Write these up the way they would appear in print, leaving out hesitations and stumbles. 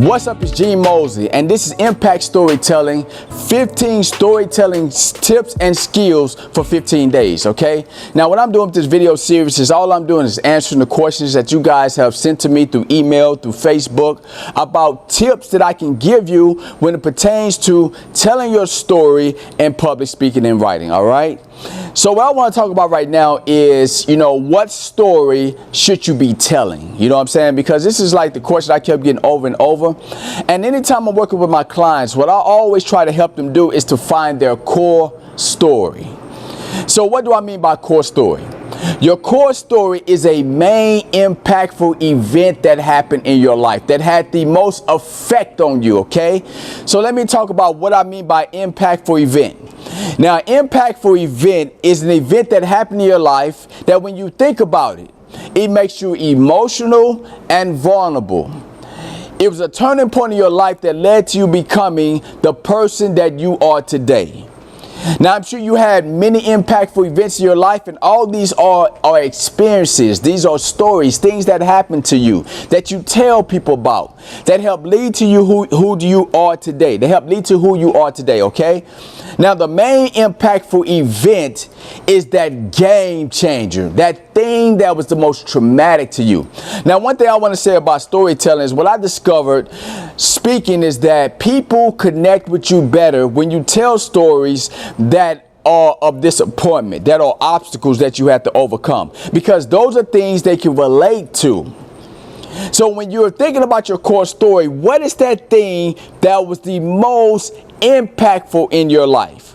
What's up, it's Gene Mosley, and this is Impact Storytelling, 15 storytelling tips and skills for 15 days, okay? Now, what I'm doing with this video series is all I'm doing is answering the questions that you guys have sent to me through email, through Facebook, about tips that I can give you when it pertains to telling your story and public speaking and writing, all right? So what I want to talk about right now is, what story should you be telling? You know what I'm saying? Because this is like the question I kept getting over and over. And anytime I'm working with my clients, what I always try to help them do is to find their core story. So what do I mean by core story? Your core story is a main impactful event that happened in your life that had the most effect on you, okay? So let me talk about what I mean by impactful event. Now, impactful event is an event that happened in your life that when you think about it, it makes you emotional and vulnerable. It was a turning point in your life that led to you becoming the person that you are today. Now, I'm sure you had many impactful events in your life, and all these are experiences. These are stories, things that happened to you, that you tell people about, that help lead to you who you are today. They help lead to who you are today, okay? Now, the main impactful event is that game changer, that thing that was the most traumatic to you. Now, one thing I want to say about storytelling is what I discovered speaking is that people connect with you better when you tell stories that are of disappointment, that are obstacles that you have to overcome, because those are things they can relate to. So when you're thinking about your core story, what is that thing that was the most impactful in your life?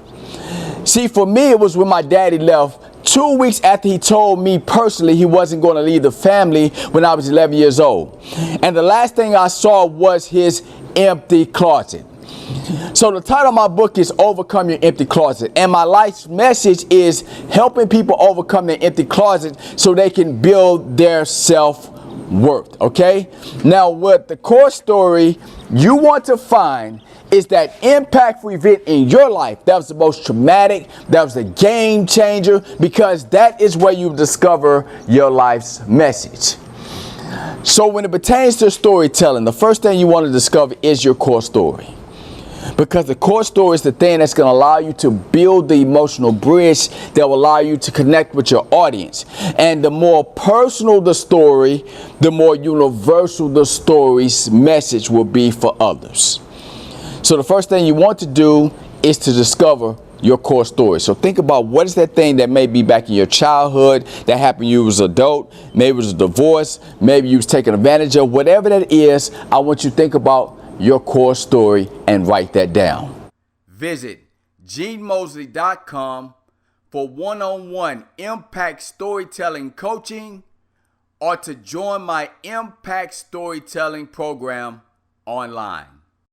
See, for me, it was when my daddy left 2 weeks after he told me personally he wasn't going to leave the family when I was 11 years old. And the last thing I saw was his empty closet. So the title of my book is Overcome Your Empty Closet. And my life's message is helping people overcome their empty closet so they can build their self-worth, okay? Now, what the core story you want to find is that impactful event in your life that was the most traumatic, that was a game changer, because that is where you discover your life's message. So when it pertains to storytelling, the first thing you want to discover is your core story. Because the core story is the thing that's going to allow you to build the emotional bridge that will allow you to connect with your audience. And the more personal the story, the more universal the story's message will be for others. So the first thing you want to do is to discover your core story. So think about what is that thing that may be back in your childhood that happened to you as an adult. Maybe it was a divorce. Maybe you was taken advantage of. Whatever that is, I want you to think about your core story and write that down. Visit genemosley.com for one-on-one impact storytelling coaching or to join my impact storytelling program online.